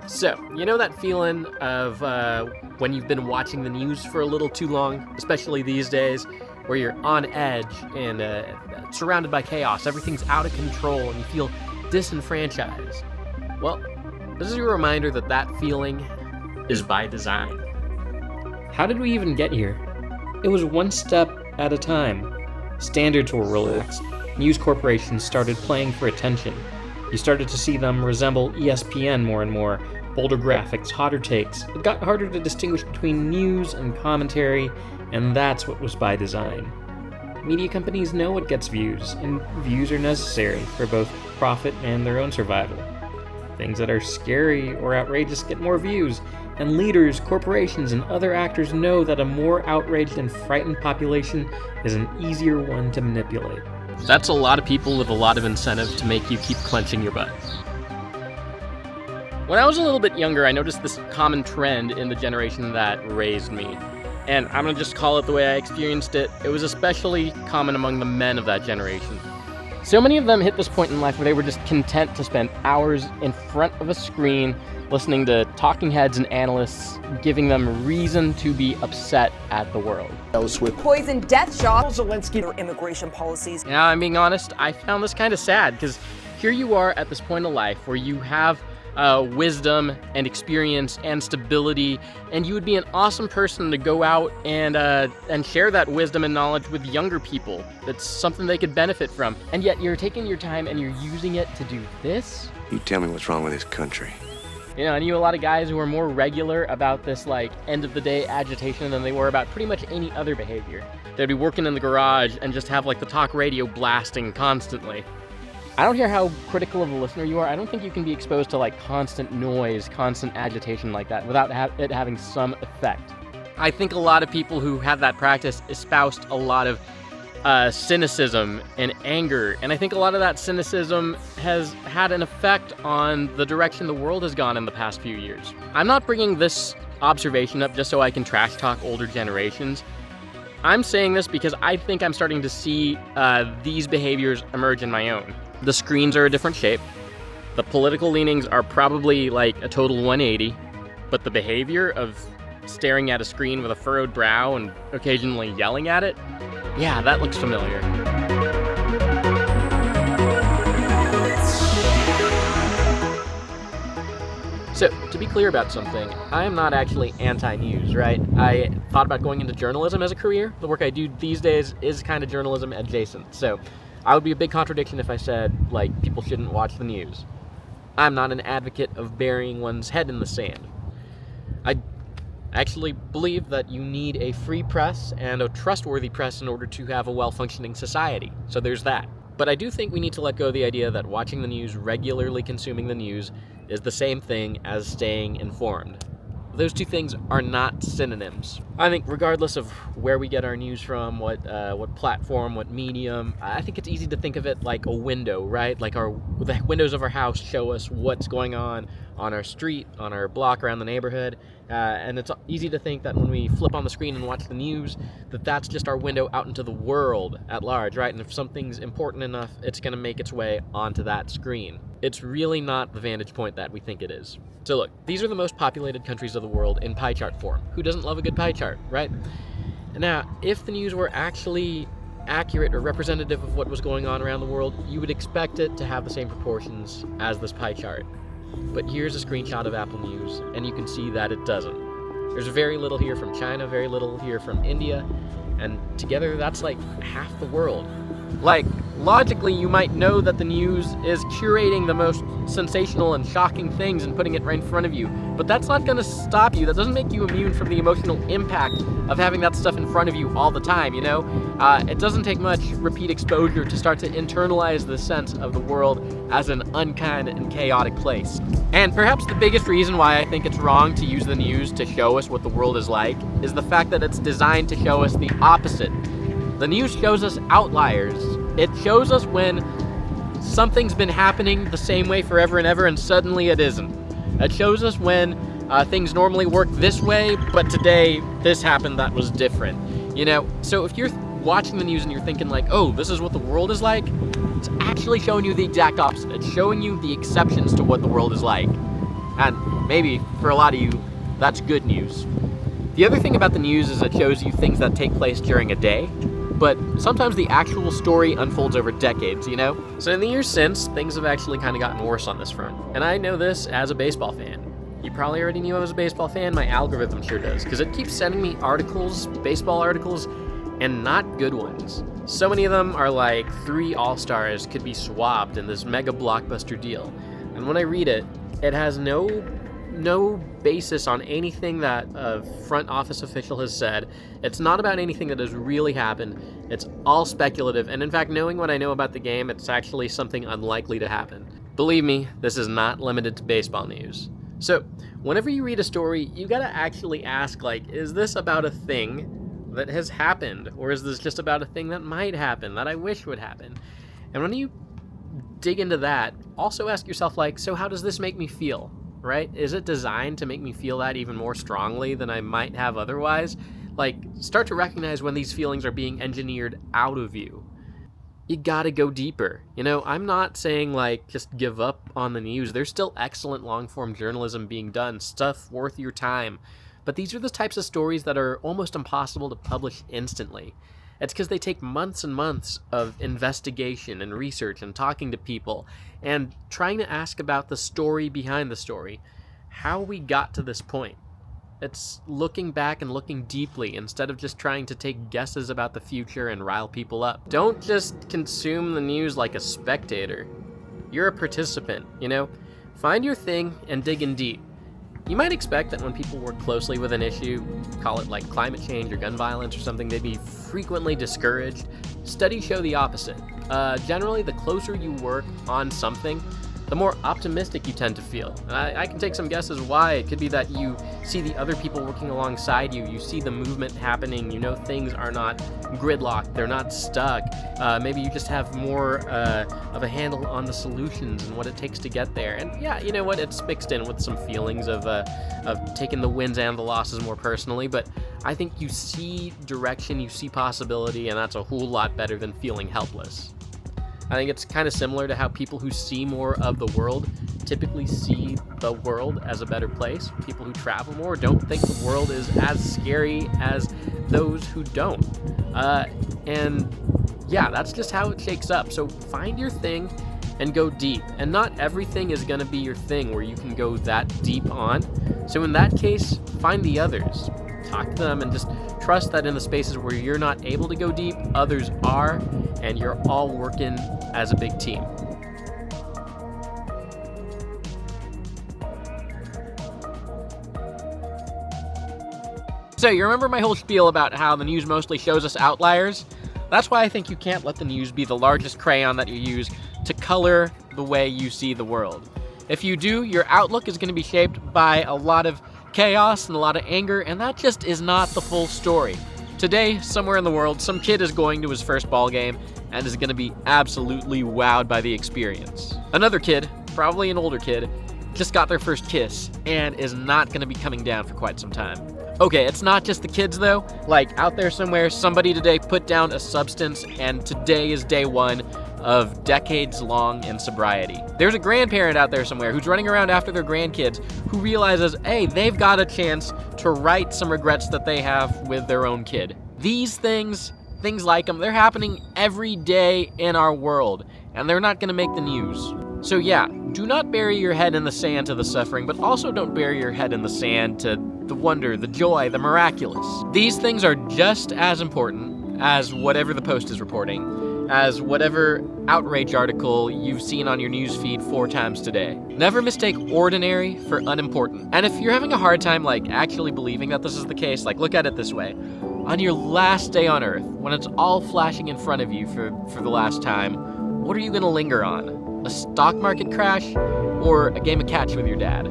So, you know that feeling of when you've been watching the news for a little too long, especially these days, where you're on edge and surrounded by chaos, everything's out of control, and you feel disenfranchised? Well, this is a reminder that that feeling is by design. How did we even get here? It was one step at a time. Standards were relaxed. News corporations started playing for attention. You started to see them resemble ESPN more and more. Bolder graphics, hotter takes. It got harder to distinguish between news and commentary, and that's what was by design. Media companies know what gets views, and views are necessary for both profit and their own survival. Things that are scary or outrageous get more views, and leaders, corporations, and other actors know that a more outraged and frightened population is an easier one to manipulate. That's a lot of people with a lot of incentive to make you keep clenching your butt. When I was a little bit younger, I noticed this common trend in the generation that raised me. And I'm gonna just call it the way I experienced it. It was especially common among the men of that generation. So many of them hit this point in life where they were just content to spend hours in front of a screen listening to talking heads and analysts giving them reason to be upset at the world. With poison death shots, Zelensky or immigration policies. Now, I'm being honest, I found this kind of sad because here you are at this point in life where you have wisdom and experience and stability, and you would be an awesome person to go out and share that wisdom and knowledge with younger people. That's something they could benefit from. And yet you're taking your time and you're using it to do this? You tell me what's wrong with this country. You know, I knew a lot of guys who were more regular about this, like, end-of-the-day agitation than they were about pretty much any other behavior. They'd be working in the garage and just have, like, the talk radio blasting constantly. I don't care how critical of a listener you are. I don't think you can be exposed to, like, constant noise, constant agitation like that without it having some effect. I think a lot of people who have that practice espoused a lot of cynicism and anger, and I think a lot of that cynicism has had an effect on the direction the world has gone in the past few years. I'm not bringing this observation up just so I can trash talk older generations. I'm saying this because I think I'm starting to see these behaviors emerge in my own. The screens are a different shape. The political leanings are probably like a total 180, but the behavior of staring at a screen with a furrowed brow and occasionally yelling at it, yeah, that looks familiar. So, to be clear about something, I am not actually anti-news, right? I thought about going into journalism as a career. The work I do these days is kind of journalism adjacent. So, I would be a big contradiction if I said, like, people shouldn't watch the news. I'm not an advocate of burying one's head in the sand. I actually believe that you need a free press and a trustworthy press in order to have a well-functioning society. So there's that. But I do think we need to let go of the idea that watching the news, regularly consuming the news, is the same thing as staying informed. Those two things are not synonyms. I think regardless of where we get our news from, what platform, what medium, I think it's easy to think of it like a window, right? Like the windows of our house show us what's going on our street, on our block, around the neighborhood. And it's easy to think that when we flip on the screen and watch the news, that's just our window out into the world at large, right? And if something's important enough, it's going to make its way onto that screen. It's really not the vantage point that we think it is. So look, these are the most populated countries of the world in pie chart form. Who doesn't love a good pie chart, right? Now, if the news were actually accurate or representative of what was going on around the world, you would expect it to have the same proportions as this pie chart. But here's a screenshot of Apple News, and you can see that it doesn't. There's very little here from China, very little here from India, and together that's like half the world. Like, logically, you might know that the news is curating the most sensational and shocking things and putting it right in front of you, but that's not going to stop you. That doesn't make you immune from the emotional impact of having that stuff in front of you all the time, you know? It doesn't take much repeat exposure to start to internalize the sense of the world as an unkind and chaotic place. And perhaps the biggest reason why I think it's wrong to use the news to show us what the world is like is the fact that it's designed to show us the opposite. The news shows us outliers. It shows us when something's been happening the same way forever and ever and suddenly it isn't. It shows us when things normally work this way, but today this happened that was different. You know, so if you're watching the news and you're thinking like, oh, this is what the world is like, it's actually showing you the exact opposite. It's showing you the exceptions to what the world is like. And maybe, for a lot of you, that's good news. The other thing about the news is it shows you things that take place during a day, but sometimes the actual story unfolds over decades, you know? So in the years since, things have actually kind of gotten worse on this front. And I know this as a baseball fan. You probably already knew I was a baseball fan. My algorithm sure does, because it keeps sending me articles, baseball articles, and not good ones. So many of them are like 3 All-Stars could be swapped in this mega blockbuster deal. And when I read it, it has no basis on anything that a front office official has said. It's not about anything that has really happened. It's all speculative, and in fact, knowing what I know about the game, it's actually something unlikely to happen. Believe me, this is not limited to baseball news. So, whenever you read a story, you gotta actually ask, like, is this about a thing that has happened, or is this just about a thing that might happen, that I wish would happen? And when you dig into that, also ask yourself, like, so how does this make me feel? Right? Is it designed to make me feel that even more strongly than I might have otherwise? Like, start to recognize when these feelings are being engineered out of you. You gotta go deeper. You know, I'm not saying, like, just give up on the news. There's still excellent long-form journalism being done, stuff worth your time. But these are the types of stories that are almost impossible to publish instantly. It's because they take months and months of investigation and research and talking to people and trying to ask about the story behind the story, how we got to this point. It's looking back and looking deeply instead of just trying to take guesses about the future and rile people up. Don't just consume the news like a spectator. You're a participant, you know? Find your thing and dig in deep. You might expect that when people work closely with an issue, call it like climate change or gun violence or something, they'd be frequently discouraged. Studies show the opposite. Generally, the closer you work on something, the more optimistic you tend to feel. I can take some guesses why. It could be that you see the other people working alongside you, you see the movement happening, you know things are not gridlocked, they're not stuck. Maybe you just have more of a handle on the solutions and what it takes to get there. And yeah, you know what, it's mixed in with some feelings of taking the wins and the losses more personally, but I think you see direction, you see possibility, and that's a whole lot better than feeling helpless. I think it's kind of similar to how people who see more of the world typically see the world as a better place. People who travel more don't think the world is as scary as those who don't. And yeah, that's just how it shakes up. So find your thing and go deep. And not everything is going to be your thing where you can go that deep on. So in that case, find the others. Talk to them and just trust that in the spaces where you're not able to go deep, others are, and you're all working as a big team. So you remember my whole spiel about how the news mostly shows us outliers? That's why I think you can't let the news be the largest crayon that you use to color the way you see the world. If you do, your outlook is going to be shaped by a lot of chaos and a lot of anger, and that just is not the full story. Today, somewhere in the world, some kid is going to his first ball game and is going to be absolutely wowed by the experience. Another kid, probably an older kid, just got their first kiss and is not going to be coming down for quite some time. Okay, it's not just the kids though. Like, out there somewhere, somebody today put down a substance and today is day one of decades long in sobriety. There's a grandparent out there somewhere who's running around after their grandkids who realizes, hey, they've got a chance to right some regrets that they have with their own kid. These things like them, they're happening every day in our world, and they're not gonna make the news. So yeah, do not bury your head in the sand to the suffering, but also don't bury your head in the sand to the wonder, the joy, the miraculous. These things are just as important as whatever the Post is reporting, as whatever outrage article you've seen on your newsfeed 4 times today. Never mistake ordinary for unimportant. And if you're having a hard time, like, actually believing that this is the case, like, look at it this way. On your last day on Earth, when it's all flashing in front of you for the last time, what are you gonna linger on? A stock market crash or a game of catch with your dad?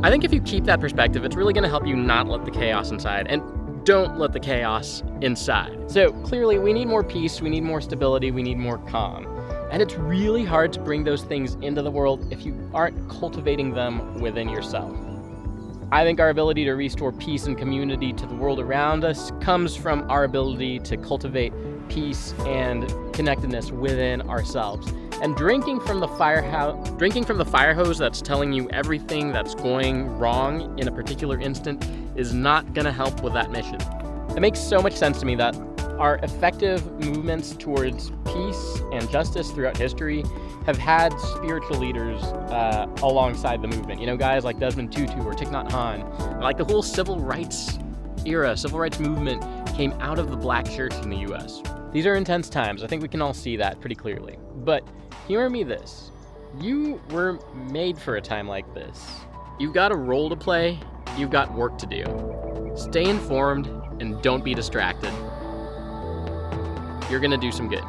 I think if you keep that perspective, it's really going to help you not let the chaos inside, and don't let the chaos inside. So clearly, we need more peace, we need more stability, we need more calm. And it's really hard to bring those things into the world if you aren't cultivating them within yourself. I think our ability to restore peace and community to the world around us comes from our ability to cultivate peace and connectedness within ourselves. And drinking from the fire hose that's telling you everything that's going wrong in a particular instant is not going to help with that mission. It makes so much sense to me that our effective movements towards peace and justice throughout history have had spiritual leaders alongside the movement. You know, guys like Desmond Tutu or Thich Nhat Hanh. Like the whole civil rights era, civil rights movement came out of the black church in the US. These are intense times. I think we can all see that pretty clearly. But humor me this. You were made for a time like this. You've got a role to play. You've got work to do. Stay informed and don't be distracted. You're gonna do some good.